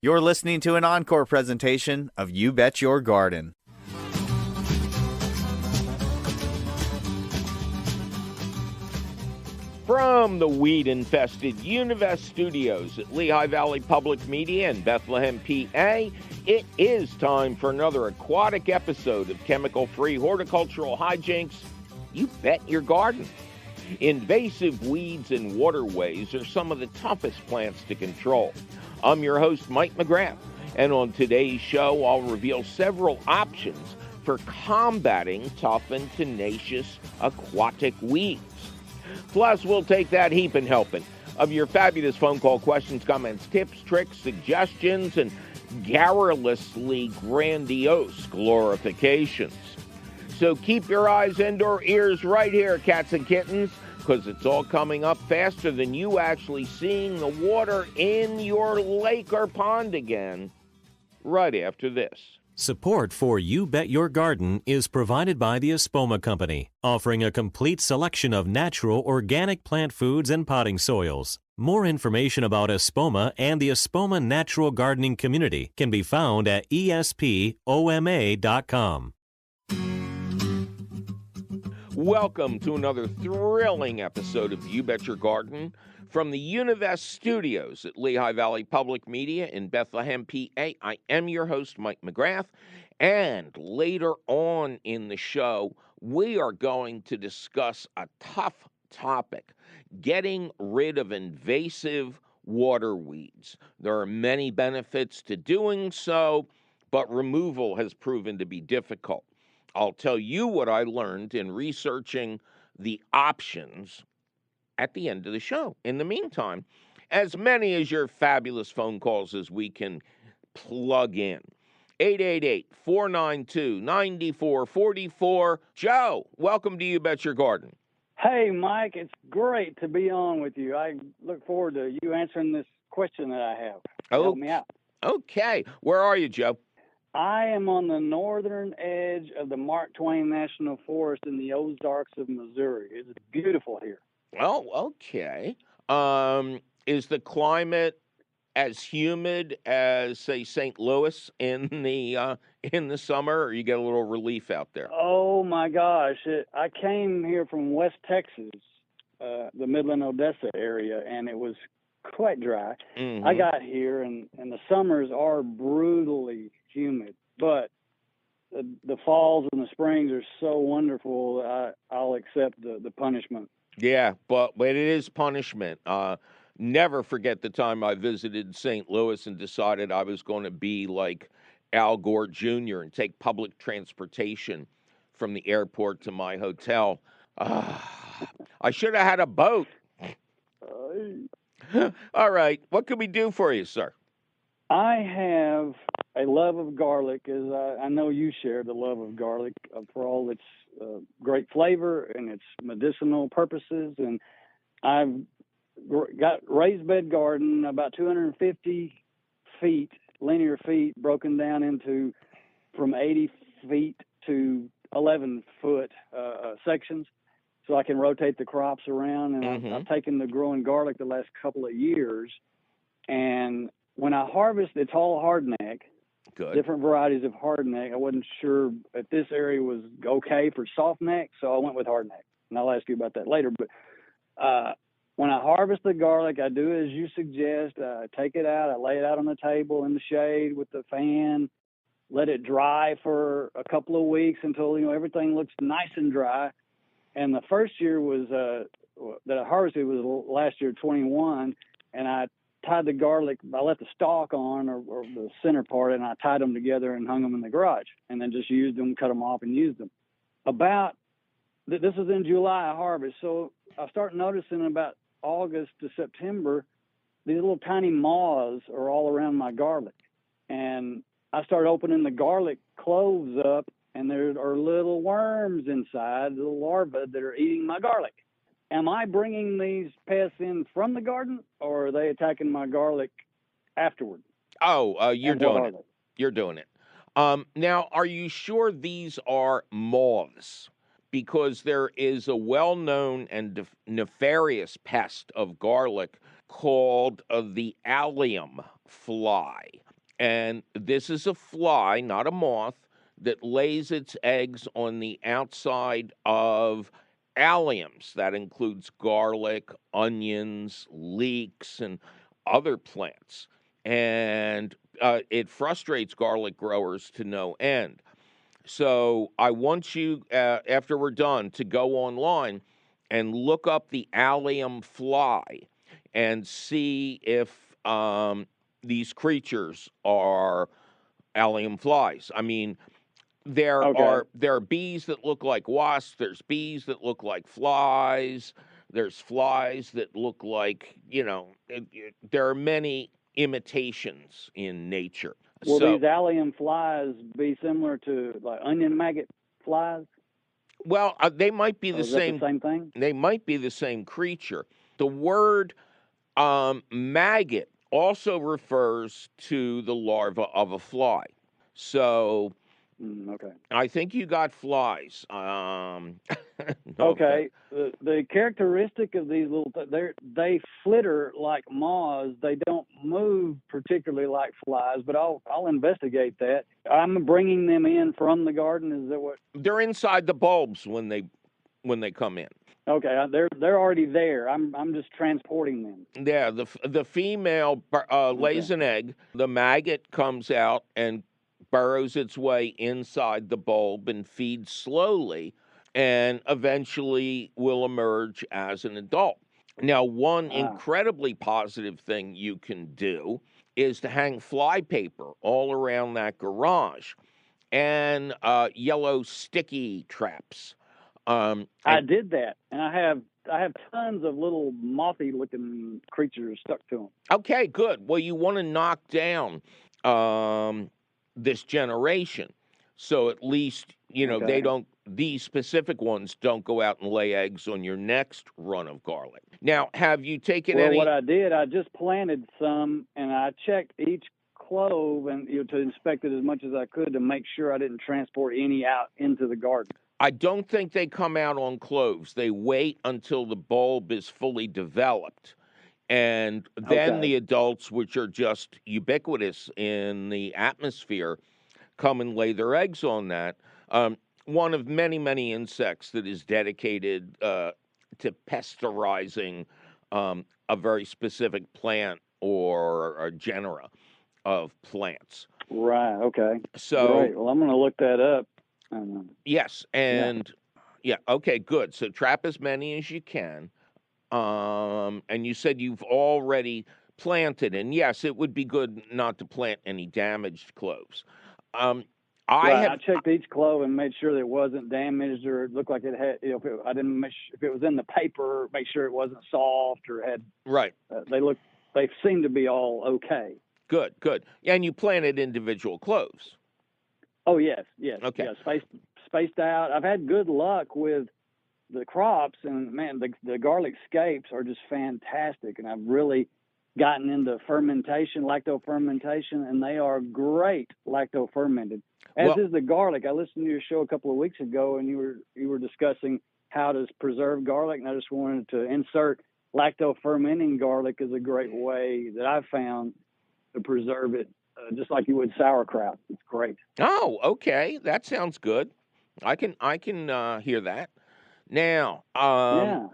You're listening to an encore presentation of You Bet Your Garden. From the weed-infested Univest Studios at Lehigh Valley Public Media in Bethlehem, PA, it is time for another aquatic episode of chemical-free horticultural hijinks. You bet your garden. Invasive weeds in waterways are some of the toughest plants to control. I'm your host, Mike McGrath, and on today's show, I'll reveal several options for combating tough and tenacious aquatic weeds. Plus, we'll take that heaping helping of your fabulous phone call questions, comments, tips, tricks, suggestions, and garrulously grandiose glorifications. So keep your eyes and or ears right here, cats and kittens, because it's all coming up faster than you actually seeing the water in your lake or pond again, right after this. Support for You Bet Your Garden is provided by the Espoma Company, offering a complete selection of natural organic plant foods and potting soils. More information about Espoma and the Espoma Natural Gardening Community can be found at espoma.com. Welcome to another thrilling episode of You Bet Your Garden from the Univest Studios at Lehigh Valley Public Media in Bethlehem, PA. I am your host, Mike McGrath, and later on in the show, we are going to discuss a tough topic, getting rid of invasive water weeds. There are many benefits to doing so, but removal has proven to be difficult. I'll tell you what I learned in researching the options at the end of the show. In the meantime, as many as your fabulous phone calls as we can plug in. 888-492-9444. Joe, welcome to You Bet Your Garden. Hey, Mike, it's great to be on with you. I look forward to you answering this question that I have. Help me out. Okay. Where are you, Joe? I am on the northern edge of the Mark Twain National Forest in the Ozarks of Missouri. It's beautiful here. Oh, okay. Is the climate as humid as, say, St. Louis in the summer, or you get a little relief out there? Oh my gosh! I came here from West Texas, the Midland, Odessa area, and it was quite dry. Mm-hmm. I got here, and the summers are brutally humid, but the falls and the springs are so wonderful. I'll accept the punishment. Yeah, but it is punishment. Never forget the time I visited St. Louis and decided I was going to be like Al Gore Jr. and take public transportation from the airport to my hotel. I should have had a boat. All right, what can we do for you, sir? I have a love of garlic, as I know you share the love of garlic for all its great flavor and its medicinal purposes. And I've got raised bed garden, about 250 feet, linear feet, broken down into from 80 feet to 11-foot sections, so I can rotate the crops around. And I've taken to growing garlic the last couple of years, and when I harvest, it's all hardneck. Good. Different varieties of hardneck. I wasn't sure if this area was okay for softneck, so I went with hardneck. And I'll ask you about that later. But when I harvest the garlic, I do as you suggest. I take it out. I lay it out on the table in the shade with the fan. Let it dry for a couple of weeks until everything looks nice and dry. And the first year was that I harvested was last year, 21, and I tied the garlic. I let the stalk on or the center part, and I tied them together and hung them in the garage, and then just used them, cut them off, and used them. This was in July harvest, so I start noticing about August to September, these little tiny moths are all around my garlic, and I start opening the garlic cloves up, and there are little worms inside, little larvae that are eating my garlic. Am I bringing these pests in from the garden, or are they attacking my garlic afterward? You're doing it. You're doing it. Now, are you sure these are moths? Because there is a well-known and nefarious pest of garlic called the allium fly. And this is a fly, not a moth, that lays its eggs on the outside of alliums. That includes garlic, onions, leeks, and other plants. And it frustrates garlic growers to no end. So I want you, after we're done, to go online and look up the allium fly and see if these creatures are allium flies. I mean, Okay. there are bees that look like wasps. There's bees that look like flies. There's flies that look like, there are many imitations in nature. Will So, these allium flies be similar to like onion maggot flies? well, they might be Or the is that the same. same thing? They might be the same creature. The word maggot also refers to the larva of a fly. So Okay. I think you got flies. No offense. Okay. The characteristic of these little they flitter like moths. They don't move particularly like flies, but I'll investigate that. I'm bringing them in from the garden. Is that what? They're inside the bulbs when they come in. Okay, they're already there. I'm just transporting them. Yeah, the female lays Okay. an egg. The maggot comes out and burrows its way inside the bulb and feeds slowly, and eventually will emerge as an adult. Now, one Ah, incredibly positive thing you can do is to hang fly paper all around that garage and yellow sticky traps. I And did that, and I have tons of little mothy looking creatures stuck to them. okay, good. Well, you want to knock down this generation, so at least they Okay. don't. These specific ones don't go out and lay eggs on your next run of garlic. Now, have you taken Well, what any? I did, I just planted some, and I checked each clove and to inspect it as much as I could to make sure I didn't transport any out into the garden. I don't think they come out on cloves. They wait until the bulb is fully developed. And then Okay. the adults, which are just ubiquitous in the atmosphere, come and lay their eggs on that. One of many, many insects that is dedicated to pasteurizing a very specific plant or a genera of plants. Right. Okay. So, Great. Well, I'm going to look that up. yes, Yeah. and yeah, okay, good. So, trap as many as you can. And you said you've already planted, and yes, it would be good not to plant any damaged cloves. Um, I Right. I have checked each clove and made sure that it wasn't damaged or it looked like it had. I didn't if it was in the paper, make sure it wasn't soft or had. right. They seem to be all okay. Good, good. And you planted individual cloves. Oh yes, yes, Okay. yeah. Spaced out. I've had good luck with the crops, and man, the garlic scapes are just fantastic. And I've really gotten into lacto fermentation, and they are great lacto fermented. As Well, is the garlic. I listened to your show a couple of weeks ago, and you were discussing how to preserve garlic, and I just wanted to insert lacto fermenting garlic is a great way that I've found to preserve it, just like you would sauerkraut. It's great. oh, okay. That sounds good. I can hear that. Now, Yeah.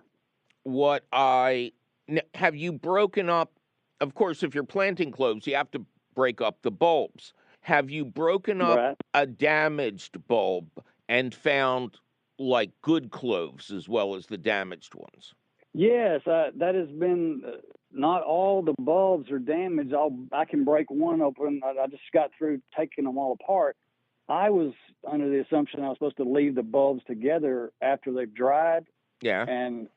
what have you broken up? Of course, if you're planting cloves, you have to break up the bulbs. Have you broken up Right. a damaged bulb and found like good cloves as well as the damaged ones? Yes, that has been. Not all the bulbs are damaged. I can break one open. I just got through taking them all apart. I was under the assumption I was supposed to leave the bulbs together after they've dried. Yeah. And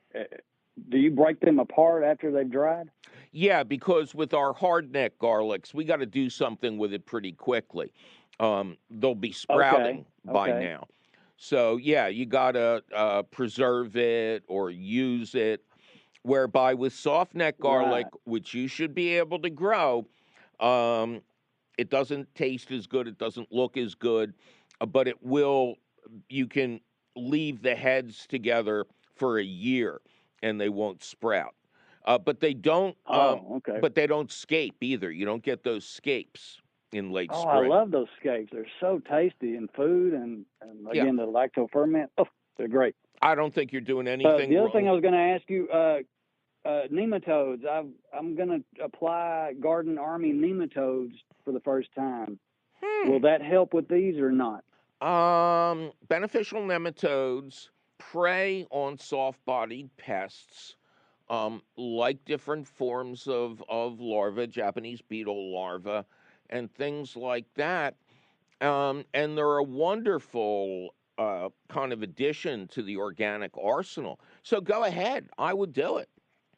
do you break them apart after they've dried? Yeah, because with our hardneck garlics, we got to do something with it pretty quickly. They'll be Okay. sprouting by Okay. now. So, yeah, you got to preserve it or use it. Whereby with softneck garlic, Right. which you should be able to grow, um, it doesn't taste as good, it doesn't look as good, but you can leave the heads together for a year and they won't sprout. But they don't, Oh, okay. but they don't scape either. You don't get those scapes. in late Oh, spring. I love those scapes. They're so tasty in food, and again, the lactoferment. Oh, they're great. I don't think you're doing anything The other wrong. thing I was going to ask you, nematodes. I'm going to apply Garden Army nematodes for the first time. Will that help with these or not? Beneficial nematodes prey on soft-bodied pests, like different forms of larvae, Japanese beetle larvae, and things like that. And they're a wonderful kind of addition to the organic arsenal. So go ahead. I would do it.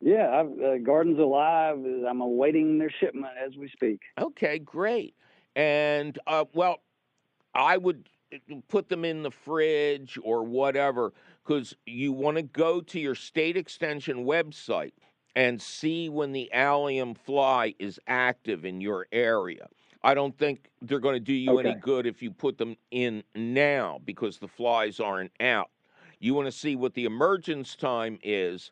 Yeah, Garden's Alive. I'm awaiting their shipment as we speak. Okay, great. And, I would put them in the fridge or whatever, because you want to go to your state extension website and see when the allium fly is active in your area. I don't think they're going to do you any good if you put them in now because the flies aren't out. You want to see what the emergence time is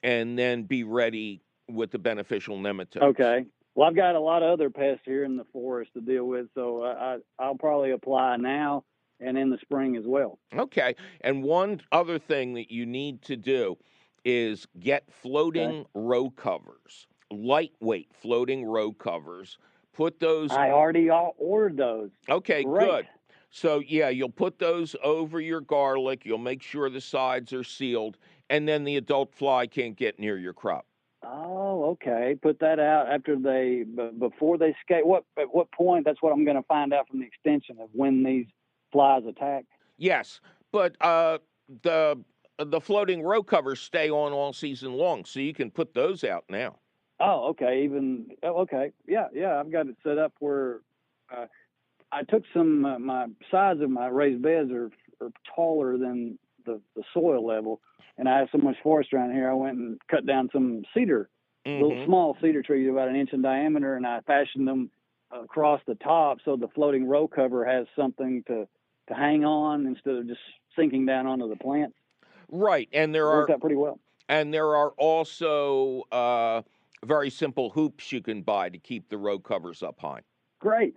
and then be ready with the beneficial nematodes. Okay. Well, I've got a lot of other pests here in the forest to deal with, so I'll probably apply now and in the spring as well. Okay. And one other thing that you need to do is get floating row covers, lightweight floating row covers. Put those. I already ordered those. Okay, Great. good. So, yeah, you'll put those over your garlic. You'll make sure the sides are sealed, and then the adult fly can't get near your crop. Oh, okay. Put that out before they escape. At what point? That's what I'm going to find out from the extension of when these flies attack. Yes, but the floating row covers stay on all season long, so you can put those out now. Oh, okay. Okay. Yeah. I've got it set up where I took some. My size of my raised beds are taller than the soil level. And I have so much forest around here, I went and cut down some cedar, little small cedar trees about an inch in diameter, and I fashioned them across the top so the floating row cover has something to hang on instead of just sinking down onto the plants. Right, and worked out pretty well. And there are also very simple hoops you can buy to keep the row covers up high. Great.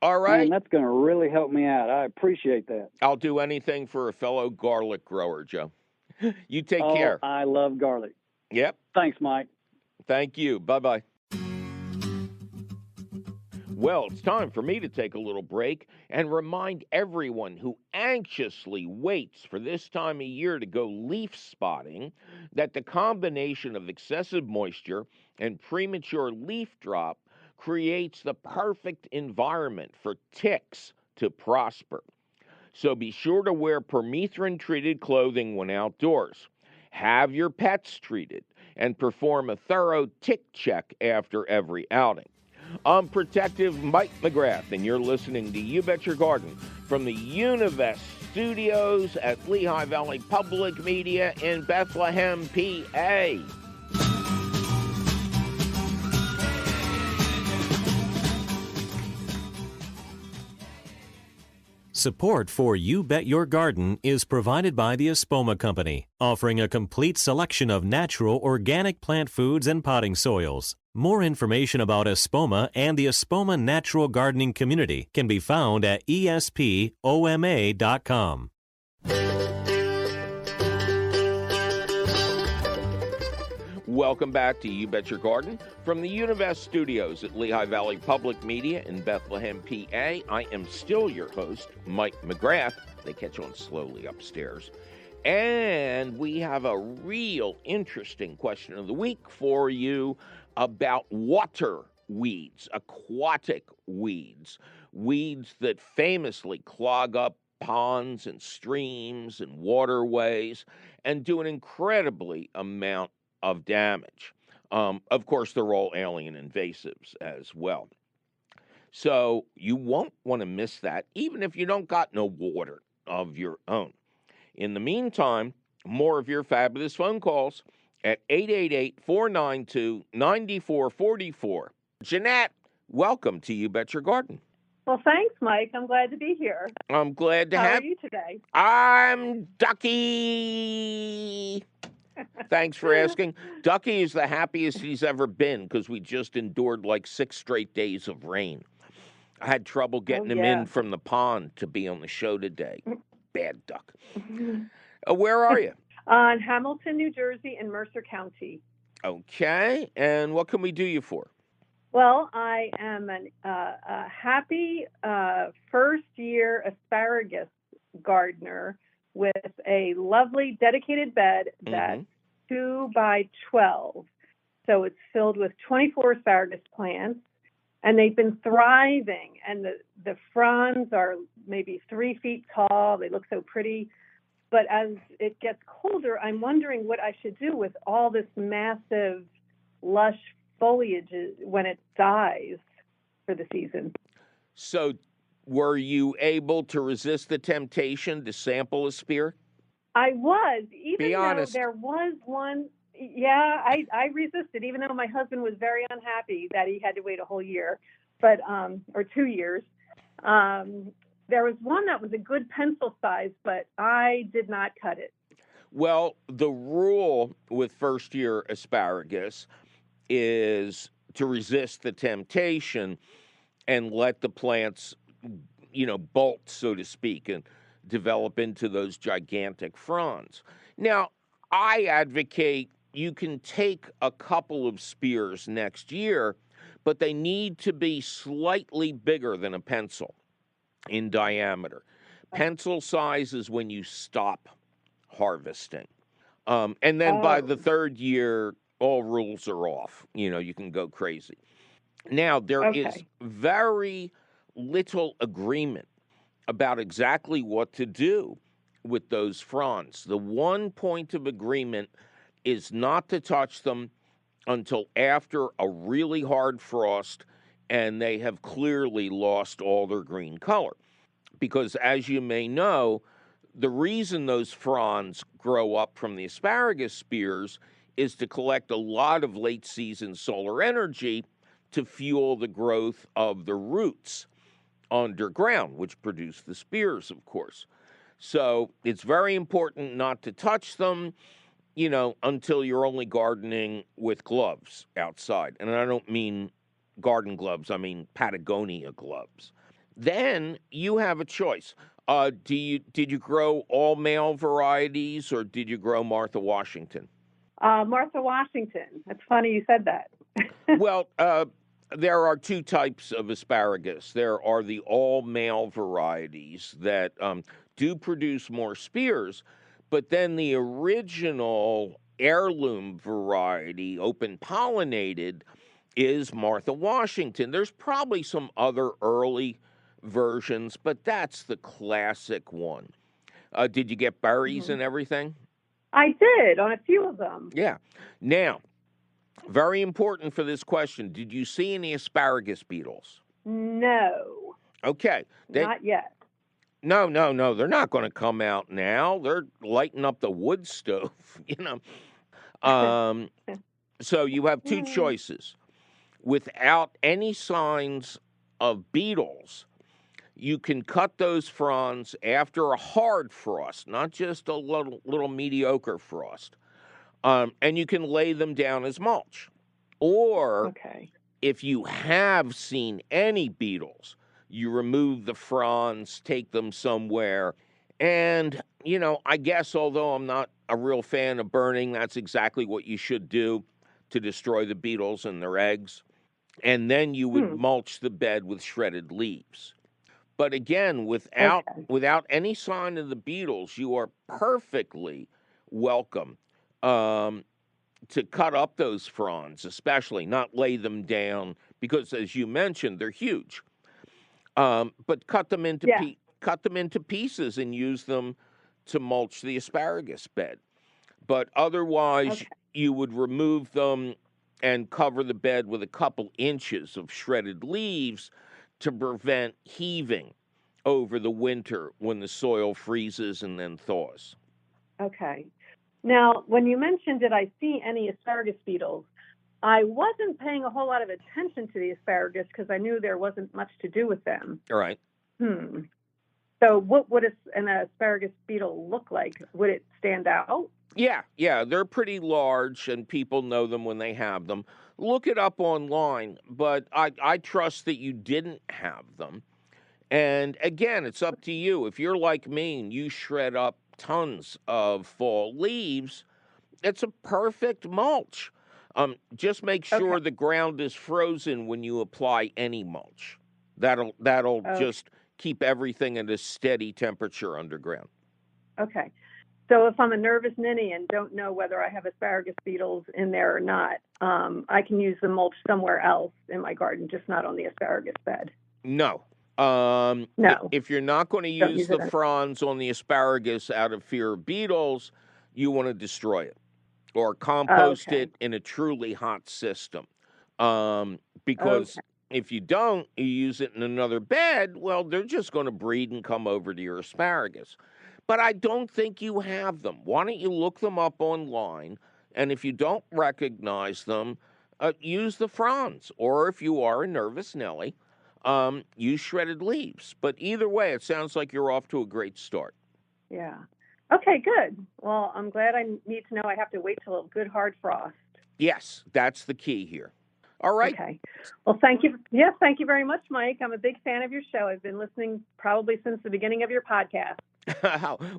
All right. Man, that's going to really help me out. I appreciate that. I'll do anything for a fellow garlic grower, Joe. You take care. I love garlic. Yep. Thanks, Mike. Thank you. Bye-bye. Well, it's time for me to take a little break and remind everyone who anxiously waits for this time of year to go leaf spotting that the combination of excessive moisture and premature leaf drop creates the perfect environment for ticks to prosper. So be sure to wear permethrin-treated clothing when outdoors. Have your pets treated and perform a thorough tick check after every outing. I'm Protective Mike McGrath, and you're listening to You Bet Your Garden from the Univest Studios at Lehigh Valley Public Media in Bethlehem, PA. Support for You Bet Your Garden is provided by the Espoma Company, offering a complete selection of natural organic plant foods and potting soils. More information about Espoma and the Espoma Natural Gardening Community can be found at espoma.com. Welcome back to You Bet Your Garden from the Univest Studios at Lehigh Valley Public Media in Bethlehem, PA. I am still your host, Mike McGrath. They catch on slowly upstairs. And we have a real interesting question of the week for you about water weeds, aquatic weeds, weeds that famously clog up ponds and streams and waterways and do an incredibly amount of damage. Of course, they're all alien invasives as well. So you won't want to miss that, even if you don't got no water of your own. In the meantime, more of your fabulous phone calls at 888-492-9444. Jeanette, welcome to You Bet Your Garden. Well, thanks, Mike. I'm glad to be here. I'm glad to How have are you today? I'm Ducky. Thanks for asking. Ducky is the happiest he's ever been because we just endured like 6 straight days of rain. I had trouble getting him in from the pond to be on the show today. Bad duck. Where are you? On Hamilton, New Jersey, in Mercer County. Okay, and what can we do you for? Well, I am a happy first-year asparagus gardener with a lovely dedicated bed that's 2 by 12. So it's filled with 24 asparagus plants, and they've been thriving. And the fronds are maybe 3 feet tall. They look so pretty. But as it gets colder, I'm wondering what I should do with all this massive, lush foliage when it dies for the season. So were you able to resist the temptation to sample a spear? I was, Be honest. Though there was one. Yeah, I resisted, even though my husband was very unhappy that he had to wait a whole year, but or 2 years. There was one that was a good pencil size, but I did not cut it. Well, the rule with first-year asparagus is to resist the temptation and let the plants, bolt, so to speak, and develop into those gigantic fronds. Now, I advocate you can take a couple of spears next year, but they need to be slightly bigger than a pencil in diameter. Pencil size is when you stop harvesting. And then by the third year, all rules are off. You can go crazy. Now, there is very little agreement about exactly what to do with those fronds. The one point of agreement is not to touch them until after a really hard frost and they have clearly lost all their green color. Because as you may know, the reason those fronds grow up from the asparagus spears is to collect a lot of late season solar energy to fuel the growth of the roots underground, which produce the spears, of course. So it's very important not to touch them, until you're only gardening with gloves outside. And I don't mean garden gloves, I mean Patagonia gloves. Then you have a choice. Did you grow all male varieties, or did you grow Martha Washington? Martha Washington. It's funny you said that. Well, there are 2 types of asparagus. There are the all male varieties that do produce more spears, but then the original heirloom variety, open pollinated, is Martha Washington. There's probably some other early versions, but that's the classic one. Did you get berries and everything? I did, on a few of them. Yeah. Now, very important for this question, did you see any asparagus beetles? No. Okay. Not yet. No. They're not going to come out now. They're lighting up the wood stove, So you have 2 choices. Without any signs of beetles, you can cut those fronds after a hard frost, not just a little mediocre frost, and you can lay them down as mulch. Or if you have seen any beetles, you remove the fronds, take them somewhere, and, I guess although I'm not a real fan of burning, that's exactly what you should do to destroy the beetles and their eggs. And then you would mulch the bed with shredded leaves. But again, without any sign of the beetles, you are perfectly welcome to cut up those fronds, especially not lay them down, because as you mentioned, they're huge. But cut them into pieces and use them to mulch the asparagus bed. But otherwise, you would remove them and cover the bed with a couple inches of shredded leaves to prevent heaving over the winter when the soil freezes and then thaws. Okay. Now, when you mentioned, did I see any asparagus beetles, I wasn't paying a whole lot of attention to the asparagus because I knew there wasn't much to do with them. All right. So what would an asparagus beetle look like? Would it stand out? Yeah, they're pretty large, and people know them when they have them. Look it up online, but I trust that you didn't have them. And again, it's up to you. If you're like me and you shred up tons of fall leaves, it's a perfect mulch. Just make Okay. sure the ground is frozen when you apply any mulch. That'll Okay. just keep everything at a steady temperature underground. Okay. So if I'm a nervous ninny and don't know whether I have asparagus beetles in there or not, I can use the mulch somewhere else in my garden, just not on the asparagus bed. No. No, If you're not going to don't use use the it. fronds on the asparagus out of fear of beetles, you want to destroy it or compost Okay. it in a truly hot system. Because Okay. if you don't, you use it in another bed, well, they're just going to breed and come over to your asparagus. But I don't think you have them. Why don't you look them up online? And if you don't recognize them, use the fronds. Or if you are a nervous Nelly, use shredded leaves. But either way, it sounds like you're off to a great start. Yeah. Okay, good. Well, I'm glad I need to know I have to wait till a good hard frost. Yes, that's the key here. All right. Okay. Well, thank you. Yes, thank you very much, Mike. I'm a big fan of your show. I've been listening probably since the beginning of your podcast.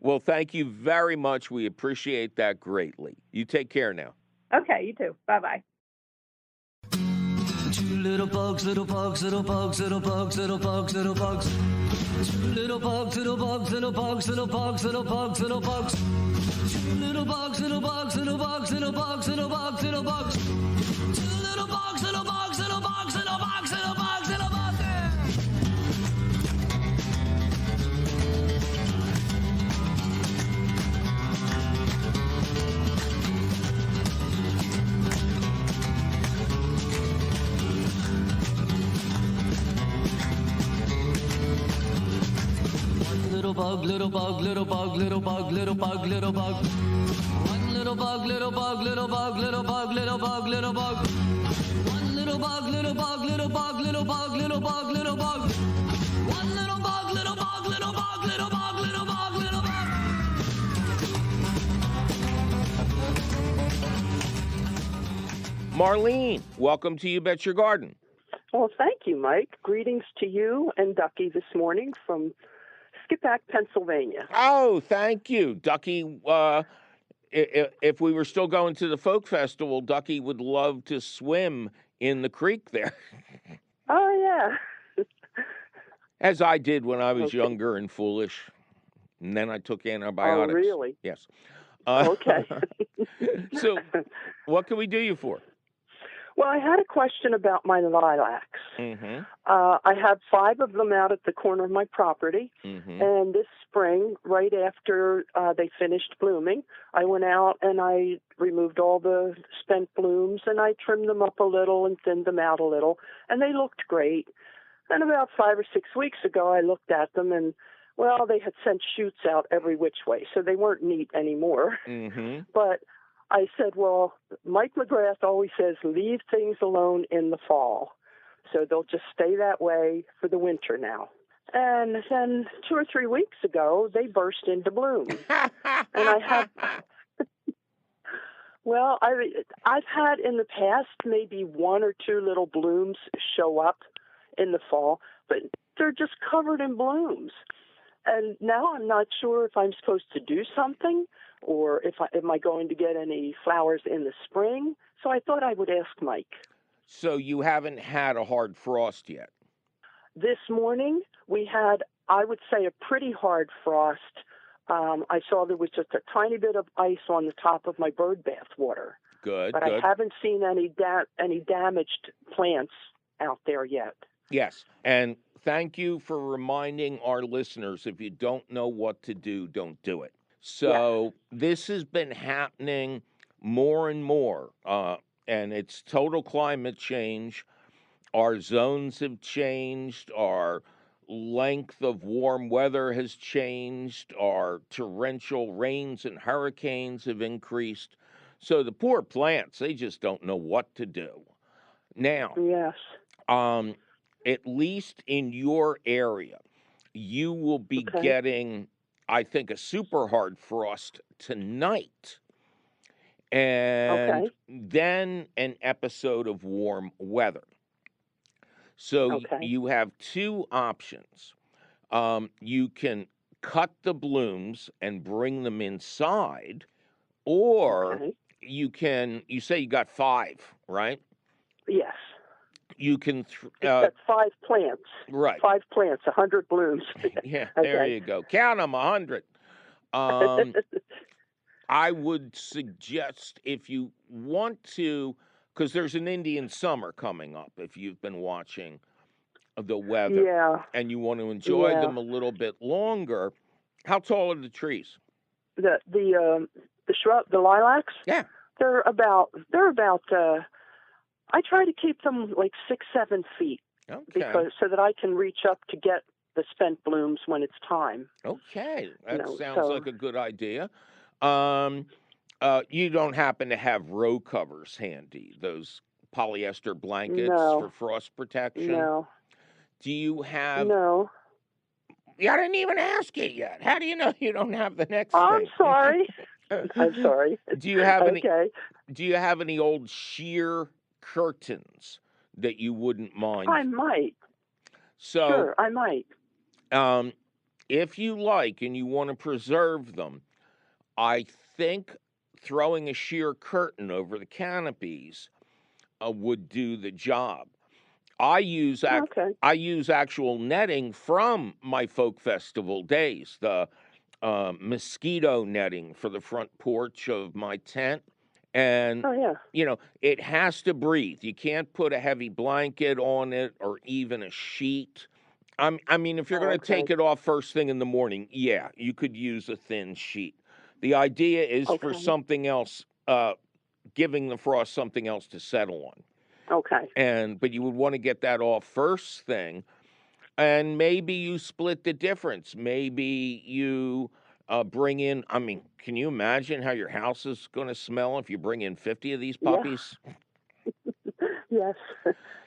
Well, thank you very much. We appreciate that greatly. You take care now. Okay, you too. Bye-bye. Two little bugs, little bugs, little bugs, little bugs, little bugs, little bugs. Two little bugs, little bugs, little bugs, little bugs, little bugs, little bugs. Two little bugs, little bugs, little bugs, little bugs, little bugs, little bugs. Two little bugs, little bugs, little bugs, little bugs, little bugs, little bugs. Little bug, little bug, little bug, little bug, little bug, little bug. One little bug, little bug, little bug, little bug, little bug, little bug. One little bug, little bug, little bug, little bug, little bug, little bug. One little bug, little bug, little bug, little bug, little bug, little bug. Marlene, welcome to You Bet Your Garden. Well, thank you, Mike. Greetings to you and Ducky this morning from Skippack, Pennsylvania. Oh, thank you. Ducky, if we were still going to the folk festival, Ducky would love to swim in the creek there. Oh, yeah. As I did when I was Okay. younger and foolish. And then I took antibiotics. Oh, really? Yes. Okay. So, what can we do you for? Well, I had a question about my lilacs. Mm-hmm. I have 5 of them out at the corner of my property. Mm-hmm. And this spring, right after they finished blooming, I went out and I removed all the spent blooms and I trimmed them up a little and thinned them out a little. And they looked great. And about 5 or 6 weeks ago, I looked at them and, well, they had sent shoots out every which way, so they weren't neat anymore. Mm-hmm. But I said, well, Mike McGrath always says, leave things alone in the fall. So they'll just stay that way for the winter now. And then 2 or 3 weeks ago, they burst into bloom. And I have, well, I've had in the past maybe 1 or 2 little blooms show up in the fall, but they're just covered in blooms. And now I'm not sure if I'm supposed to do something or am I going to get any flowers in the spring? So I thought I would ask Mike. So you haven't had a hard frost yet? This morning we had, I would say, a pretty hard frost. I saw there was just a tiny bit of ice on the top of my bird bath water. Good, but good. I haven't seen any damaged plants out there yet. Yes, and thank you for reminding our listeners, if you don't know what to do, don't do it. So This has been happening more and more, and it's total climate change. Our zones have changed. Our length of warm weather has changed. Our torrential rains and hurricanes have increased. So the poor plants, they just don't know what to do. Now, yes. At least in your area, you will be getting, I think, a super hard frost tonight. and Okay. then an episode of warm weather. So Okay. you have two options. You can cut the blooms and bring them inside, or Okay. you say you got 5, right? Yes. You can, That's 5 plants. right. 5 plants, 100 blooms. Yeah, there Okay. you go. Count them, 100. Um, I would suggest if you want to, because there's an Indian summer coming up, if you've been watching the weather Yeah. and you want to enjoy Yeah. them a little bit longer, how tall are the trees? The shrub, the lilacs. Yeah. They're about. I try to keep them like 6-7 feet Okay. so that I can reach up to get the spent blooms when it's time. Okay. That You know, sounds so- like a good idea. You don't happen to have row covers handy, those polyester blankets No. for frost protection? No. Do you have? No. I didn't even ask you yet. How do you know you don't have the next I'm thing? sorry. I'm sorry. Do you have any? Okay. Do you have any old sheer curtains that you wouldn't mind? I might. So, Sure, I might. if you like and you want to preserve them, I think throwing a sheer curtain over the canopies would do the job. I use actual netting from my folk festival days, the mosquito netting for the front porch of my tent. And, Oh, yeah. It has to breathe. You can't put a heavy blanket on it or even a sheet. I mean, if you're going to take it off first thing in the morning, yeah, you could use a thin sheet. The idea is for something else, giving the frost something else to settle on. Okay. But you would want to get that off first thing, and maybe you split the difference. Maybe you bring in. I mean, can you imagine how your house is going to smell if you bring in 50 of these puppies? Yes,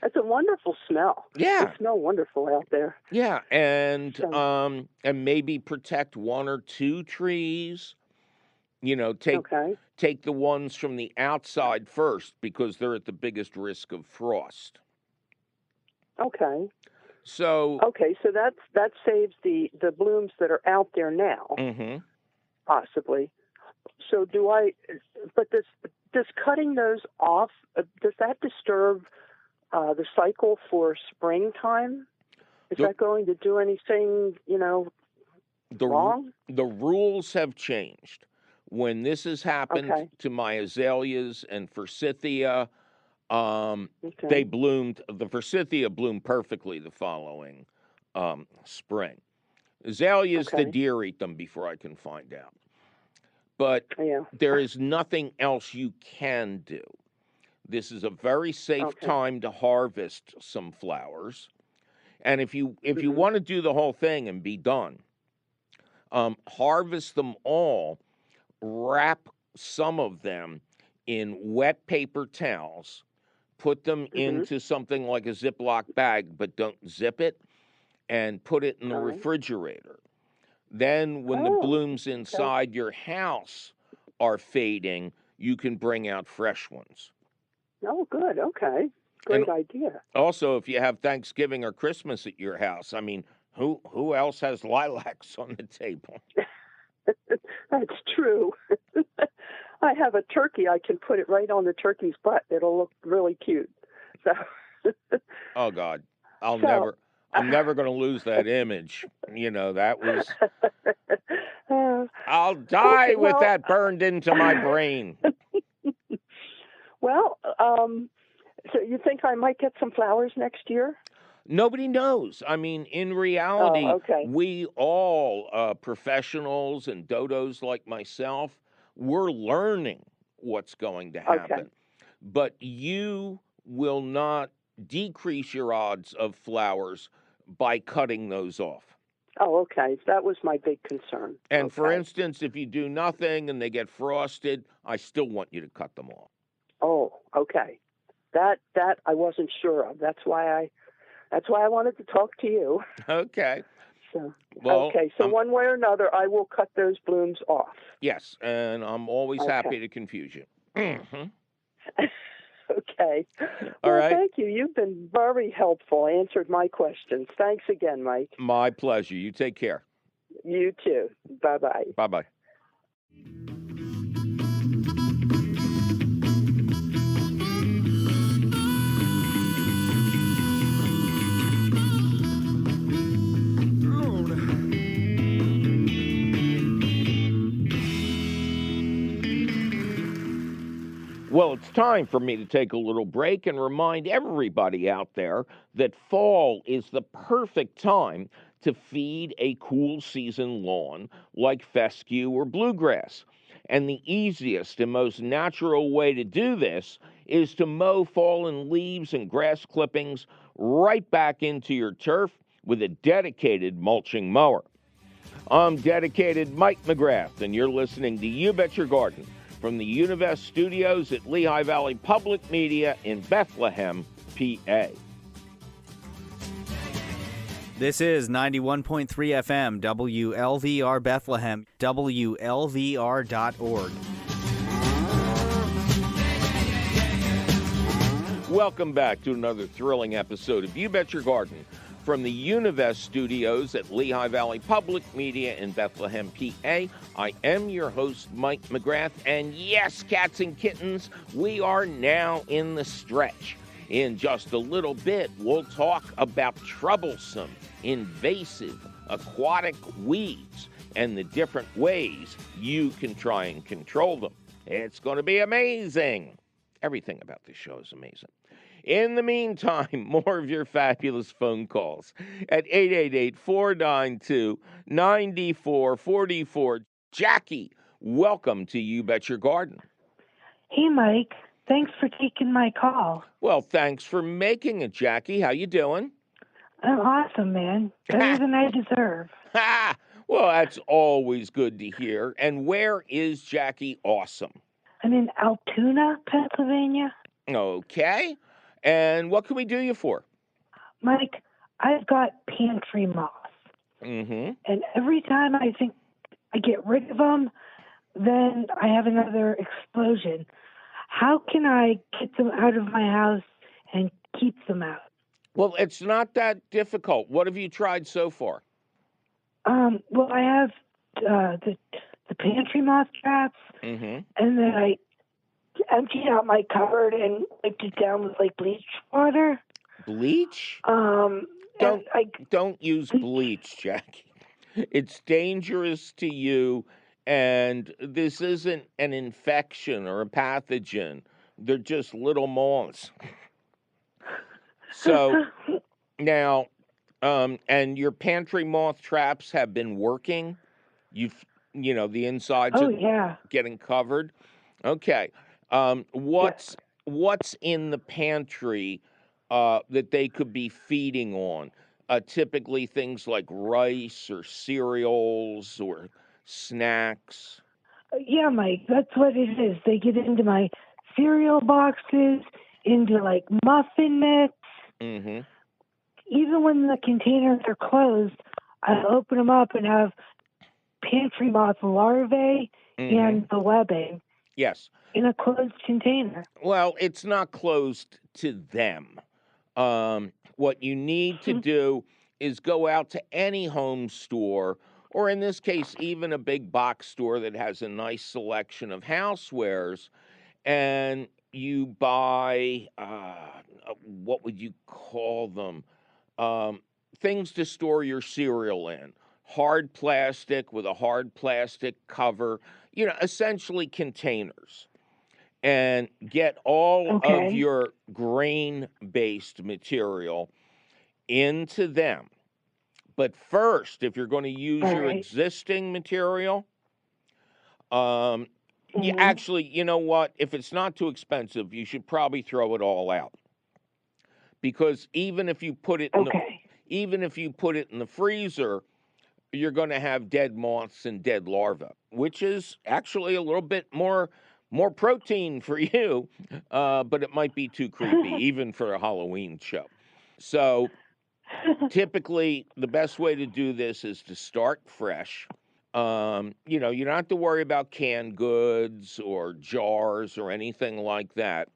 it's a wonderful smell. Yeah, They smell wonderful out there. yeah, and maybe protect 1 or 2 trees. Take the ones from the outside first because they're at the biggest risk of frost. Okay. So that saves the blooms that are out there now, possibly. So but does cutting those off, does that disturb the cycle for springtime? Is that going to do anything, wrong? The rules have changed. When this has happened to my azaleas and forsythia, they bloomed. The forsythia bloomed perfectly the following spring. Azaleas, the deer eat them before I can find out. But there is nothing else you can do. This is a very safe time to harvest some flowers. And if you want to do the whole thing and be done, harvest them all, wrap some of them in wet paper towels, put them into something like a Ziploc bag, but don't zip it, and put it in the refrigerator. Then when the blooms inside your house are fading, you can bring out fresh ones. Oh, good. Okay. Great idea. Also, if you have Thanksgiving or Christmas at your house, I mean, who else has lilacs on the table? That's true. I have a turkey. I can put it right on the turkey's butt. It'll look really cute. So. Oh God, I'm never going to lose that image. That was. I'll die with that burned into my brain. Well, so you think I might get some flowers next year? Nobody knows. I mean, in reality, we all, professionals and dodos like myself, we're learning what's going to happen. But you will not decrease your odds of flowers by cutting those off. Oh, okay. That was my big concern. And for instance, if you do nothing and they get frosted, I still want you to cut them off. Oh, okay. That I wasn't sure of. That's why I wanted to talk to you. Okay. So, well, so one way or another, I will cut those blooms off. Yes, and I'm always happy to confuse you. Mm-hmm. Okay. All Well, right. thank you. You've been very helpful, answered my questions. Thanks again, Mike. My pleasure. You take care. You too. Bye-bye. Bye-bye. Well, it's time for me to take a little break and remind everybody out there that fall is the perfect time to feed a cool season lawn like fescue or bluegrass. And the easiest and most natural way to do this is to mow fallen leaves and grass clippings right back into your turf with a dedicated mulching mower. I'm dedicated Mike McGrath, and you're listening to You Bet Your Garden from the Univest Studios at Lehigh Valley Public Media in Bethlehem, PA. This is 91.3 FM, WLVR Bethlehem, WLVR.org. Welcome back to another thrilling episode of You Bet Your Garden from the Univest Studios at Lehigh Valley Public Media in Bethlehem, PA. I am your host, Mike McGrath, and yes, cats and kittens, we are now in the stretch. In just a little bit, we'll talk about troublesome, invasive, aquatic weeds and the different ways you can try and control them. It's going to be amazing. Everything about this show is amazing. In the meantime, more of your fabulous phone calls at 888-492-9444. Jackie, welcome to You Bet Your Garden. Hey, Mike. Thanks for taking my call. Well, thanks for making it, Jackie. How you doing? I'm awesome, man. Better than I deserve. Ha! Well, that's always good to hear. And where is Jackie awesome? I'm in Altoona, Pennsylvania. Okay. And what can we do you for? Mike, I've got pantry moths. Mm-hmm. And every time I think I get rid of them, then I have another explosion. How can I get them out of my house and keep them out? Well, it's not that difficult. What have you tried so far? Well, I have the pantry moth traps, Mm-hmm. and then I emptied out my cupboard and wiped it down with like bleach water. Bleach? And Don't use bleach, Jackie. It's dangerous to you, and this isn't an infection or a pathogen. They're just little moths. So now, and your pantry moth traps have been working? The insides are getting covered? Okay. What's in the pantry that they could be feeding on? Typically things like rice or cereals or snacks. Yeah, Mike, that's what it is. They get into my cereal boxes, into like muffin mix. Mm-hmm. Even when the containers are closed, I open them up and have pantry moth larvae and the webbing. Yes. In a closed container. Well, it's not closed to them. What you need to do is go out to any home store, or in this case, even a big box store that has a nice selection of housewares, and you buy, what would you call them? Things to store your cereal in. Hard plastic with a hard plastic cover, essentially containers. And get all of your grain-based material into them. But first, if you're going to use your existing material, actually, you know what? If it's not too expensive, you should probably throw it all out. Because even if you put it in the freezer, you're going to have dead moths and dead larvae, which is actually a little bit more protein for you, but it might be too creepy, even for a Halloween show. So typically, the best way to do this is to start fresh. You know, you don't have to worry about canned goods or jars or anything like that.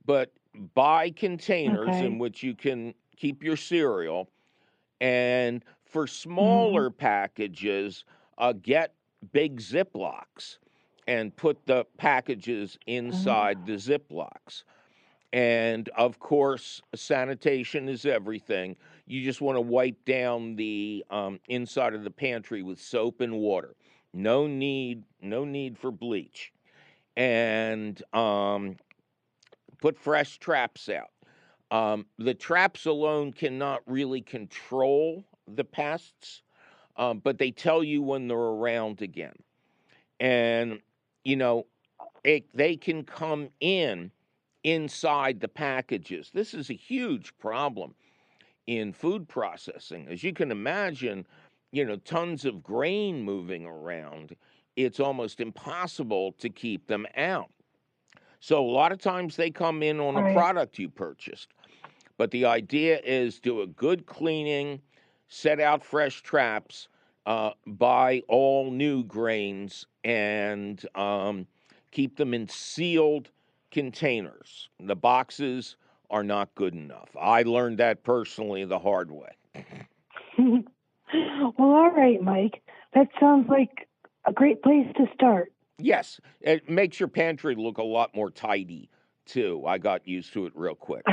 But buy containers in Okay. which you can keep your cereal. And for Mm-hmm. smaller packages, get big Ziplocs and put the packages inside the Ziplocs. And of course, sanitation is everything. You just want to wipe down the inside of the pantry with soap and water. No need for bleach. And put fresh traps out. The traps alone cannot really control the pests, but they tell you when they're around again. And, you know, they can come inside the packages. This is a huge problem in food processing. As you can imagine, you know, tons of grain moving around, it's almost impossible to keep them out. So a lot of times they come in on a Right. product you purchased. But the idea is do a good cleaning, set out fresh traps, buy all new grains, and keep them in sealed containers. The boxes are not good enough. I learned that personally the hard way. Well, all right, Mike. That sounds like a great place to start. Yes, it makes your pantry look a lot more tidy, too. I got used to it real quick.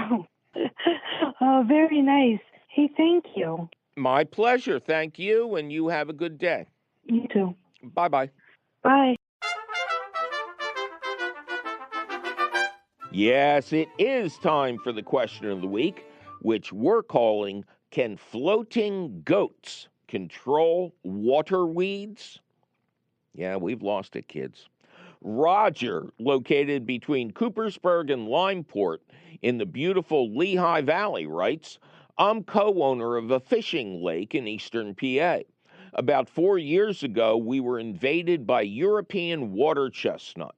Oh, very nice. Hey, thank you. My pleasure. Thank you, and you have a good day. You too. Bye-bye. Bye. Yes, it is time for the question of the week, which we're calling Can Floating Goats Control Water Weeds? Yeah, we've lost it, kids. Roger, located between Coopersburg and Limeport in the beautiful Lehigh Valley, writes, I'm co-owner of a fishing lake in eastern PA. About 4 years ago, we were invaded by European water chestnut.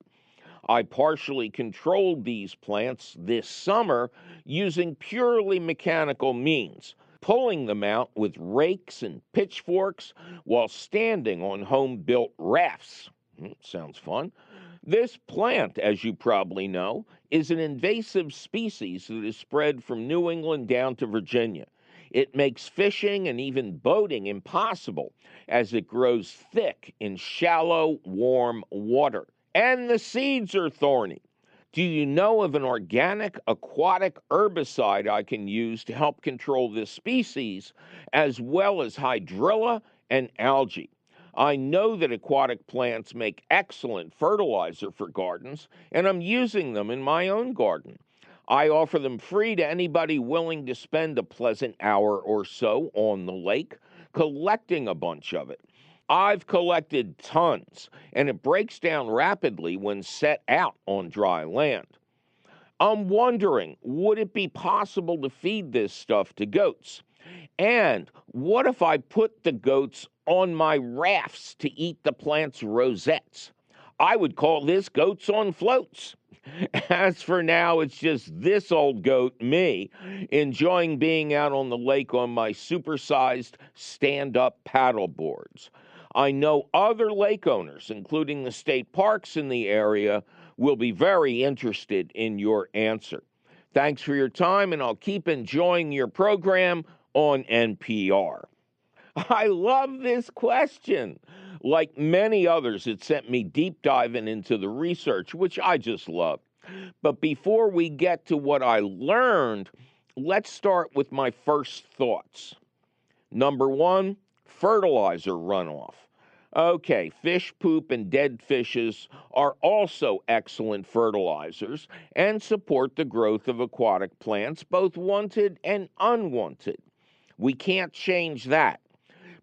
I partially controlled these plants this summer using purely mechanical means, pulling them out with rakes and pitchforks while standing on home-built rafts. Sounds fun. This plant, as you probably know, is an invasive species that is spread from New England down to Virginia. It makes fishing and even boating impossible as it grows thick in shallow, warm water. And the seeds are thorny. Do you know of an organic aquatic herbicide I can use to help control this species, as well as hydrilla and algae? I know that aquatic plants make excellent fertilizer for gardens, and I'm using them in my own garden. I offer them free to anybody willing to spend a pleasant hour or so on the lake collecting a bunch of it. I've collected tons, and it breaks down rapidly when set out on dry land. I'm wondering, would it be possible to feed this stuff to goats? And what if I put the goats on my rafts to eat the plant's rosettes? I would call this Goats on Floats. As for now, it's just this old goat, me, enjoying being out on the lake on my supersized stand-up paddle boards. I know other lake owners, including the state parks in the area, will be very interested in your answer. Thanks for your time, and I'll keep enjoying your program on NPR. I love this question. Like many others, it sent me deep diving into the research, which I just love. But before we get to what I learned, let's start with my first thoughts. Number one, fertilizer runoff. Okay, fish poop and dead fishes are also excellent fertilizers and support the growth of aquatic plants, both wanted and unwanted. We can't change that.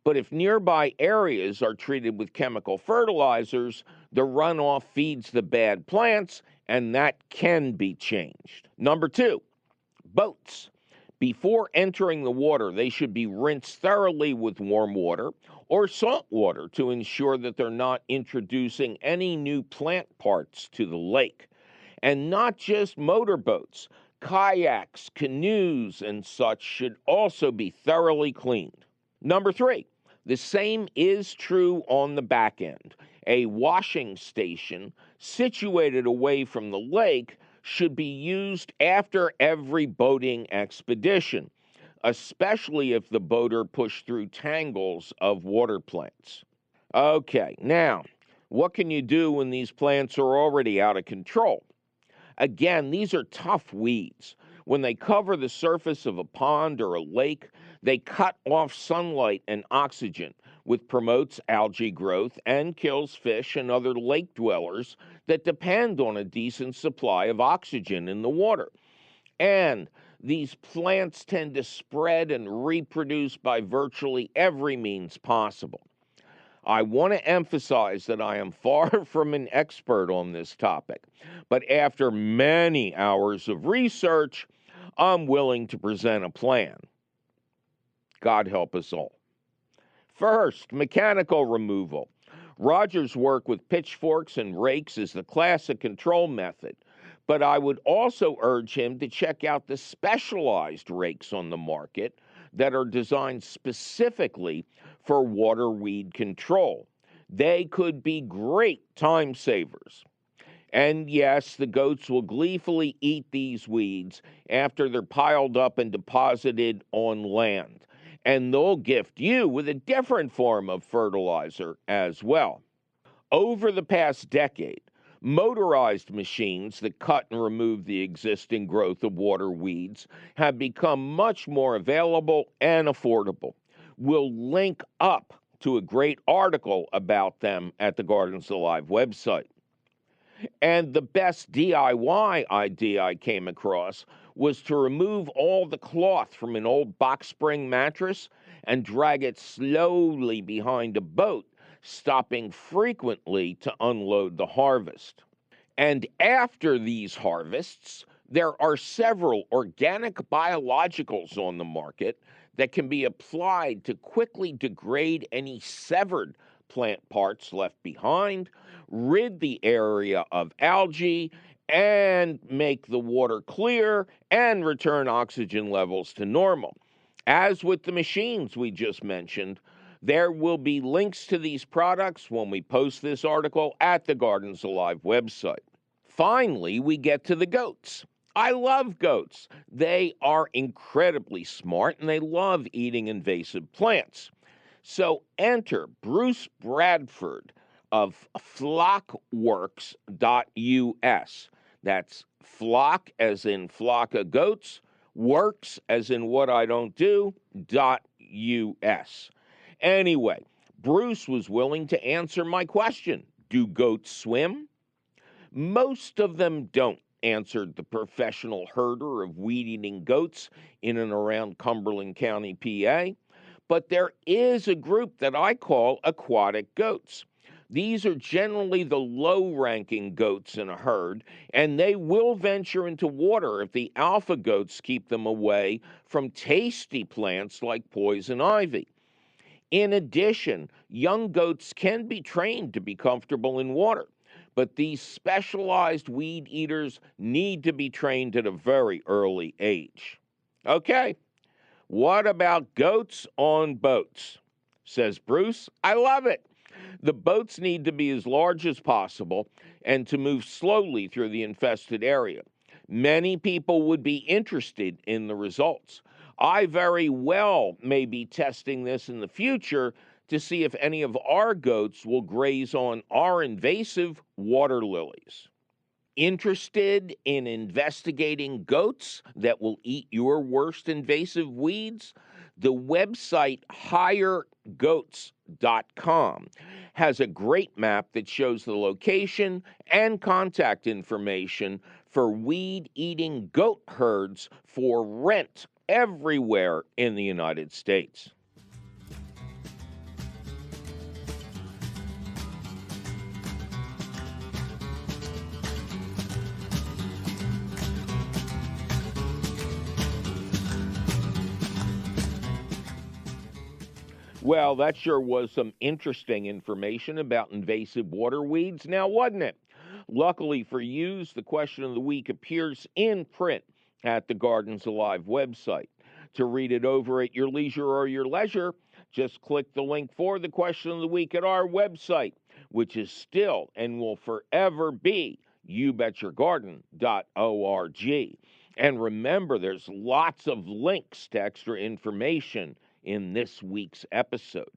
But if nearby areas are treated with chemical fertilizers, the runoff feeds the bad plants, and that can be changed. Number two, boats. Before entering the water, they should be rinsed thoroughly with warm water or salt water to ensure that they're not introducing any new plant parts to the lake. And not just motorboats, kayaks, canoes, and such should also be thoroughly cleaned. Number three, The same is true on the back end. A washing station situated away from the lake should be used after every boating expedition, especially if the boater pushed through tangles of water plants. Okay, now, what can you do when these plants are already out of control? Again, these are tough weeds. When they cover the surface of a pond or a lake, they cut off sunlight and oxygen, which promotes algae growth and kills fish and other lake dwellers that depend on a decent supply of oxygen in the water. And these plants tend to spread and reproduce by virtually every means possible. I want to emphasize that I am far from an expert on this topic, but after many hours of research, I'm willing to present a plan. God help us all. First, mechanical removal. Roger's work with pitchforks and rakes is the classic control method, but I would also urge him to check out the specialized rakes on the market that are designed specifically for water weed control. They could be great time savers. And yes, the goats will gleefully eat these weeds after they're piled up and deposited on land. And they'll gift you with a different form of fertilizer as well. Over the past decade, motorized machines that cut and remove the existing growth of water weeds have become much more available and affordable. We'll link up to a great article about them at the Gardens Alive website. And the best DIY idea I came across was to remove all the cloth from an old box spring mattress and drag it slowly behind a boat, stopping frequently to unload the harvest. And after these harvests, there are several organic biologicals on the market that can be applied to quickly degrade any severed plant parts left behind, rid the area of algae, and make the water clear and return oxygen levels to normal. As with the machines we just mentioned, there will be links to these products when we post this article at the Gardens Alive website. Finally, we get to the goats. I love goats. They are incredibly smart and they love eating invasive plants. So enter Bruce Bradford of flockworks.us. That's flock as in flock of goats, works as in what I don't do, .us. Anyway, Bruce was willing to answer my question. Do goats swim? Most of them don't, answered the professional herder of weed-eating goats in and around Cumberland County, PA. But there is a group that I call aquatic goats. These are generally the low-ranking goats in a herd, and they will venture into water if the alpha goats keep them away from tasty plants like poison ivy. In addition, young goats can be trained to be comfortable in water, but these specialized weed eaters need to be trained at a very early age. Okay, what about goats on boats? Says Bruce, I love it. The boats need to be as large as possible and to move slowly through the infested area. Many people would be interested in the results. I very well may be testing this in the future to see if any of our goats will graze on our invasive water lilies. Interested in investigating goats that will eat your worst invasive weeds? The website hiregoats.com has a great map that shows the location and contact information for weed-eating goat herds for rent everywhere in the United States. Well, that sure was some interesting information about invasive water weeds now, wasn't it? Luckily for you, the question of the week appears in print at the Gardens Alive website. To read it over at your leisure or your leisure, Just click the link for the question of the week at our website, which is still and will forever be youbetyourgarden.org. And remember, there's lots of links to extra information in this week's episode.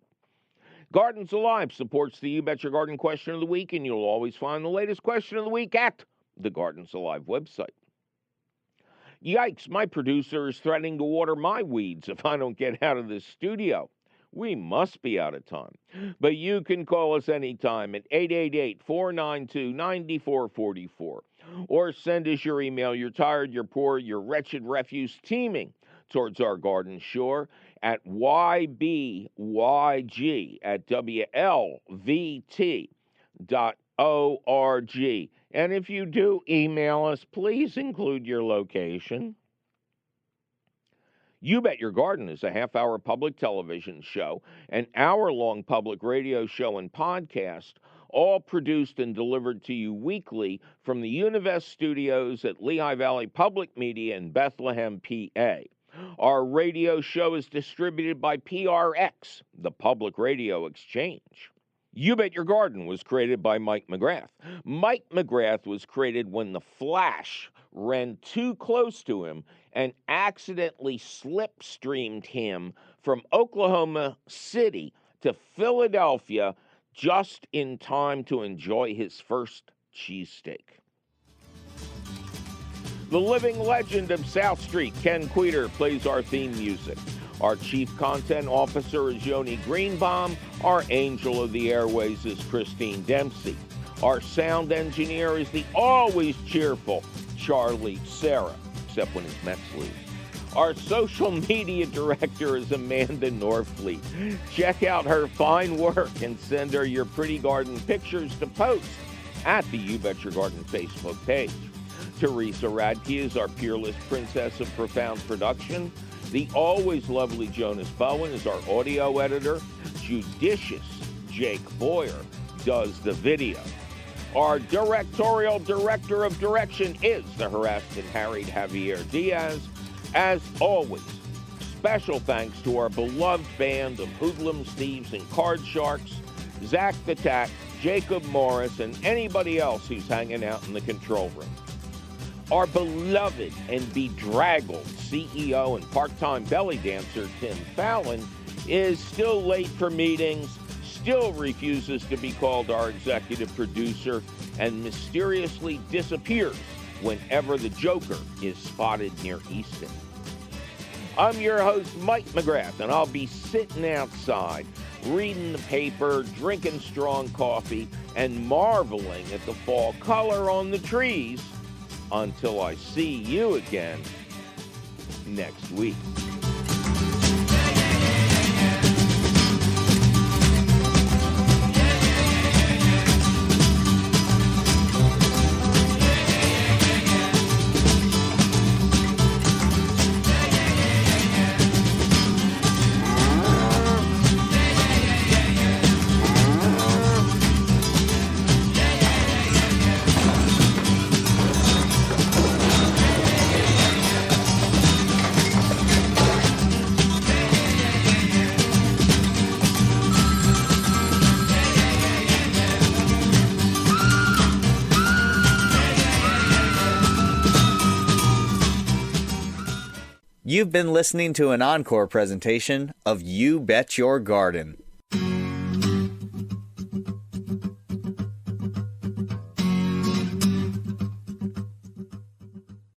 Gardens Alive supports the You Bet Your Garden question of the week, and you'll always find the latest question of the week at the Gardens Alive website. Yikes, my producer is threatening to water my weeds if I don't get out of this studio. We must be out of time. But you can call us anytime at 888-492-9444. Or send us your email. You're tired, you're poor, you're wretched refuse teeming towards our garden shore at YBYG@WLVT.org. And if you do email us, please include your location. You Bet Your Garden is a half-hour public television show, an hour-long public radio show and podcast, all produced and delivered to you weekly from the Univest studios at Lehigh Valley Public Media in Bethlehem, PA. Our radio show is distributed by PRX, the Public Radio Exchange. You Bet Your Garden was created by Mike McGrath. Mike McGrath was created when the Flash ran too close to him and accidentally slipstreamed him from Oklahoma City to Philadelphia just in time to enjoy his first cheesesteak. The living legend of South Street, Ken Queter, plays our theme music. Our chief content officer is Yoni Greenbaum. Our angel of the airways is Christine Dempsey. Our sound engineer is the always cheerful Charlie Sarah, except when his Mets lose. Our social media director is Amanda Norfleet. Check out her fine work and send her your pretty garden pictures to post at the You Bet Your Garden Facebook page. Teresa Radke is our peerless princess of profound production. The always lovely Jonas Bowen is our audio editor. Judicious Jake Boyer does the video. Our directorial director of direction is the harassed and harried Javier Diaz. As always, special thanks to our beloved band of hoodlums, thieves, and card sharks, Zach the Tack, Jacob Morris, and anybody else who's hanging out in the control room. Our beloved and bedraggled CEO and part-time belly dancer, Tim Fallon, is still late for meetings, still refuses to be called our executive producer, and mysteriously disappears whenever the Joker is spotted near Easton. I'm your host, Mike McGrath, and I'll be sitting outside, reading the paper, drinking strong coffee, and marveling at the fall color on the trees until I see you again next week. You've been listening to an encore presentation of You Bet Your Garden.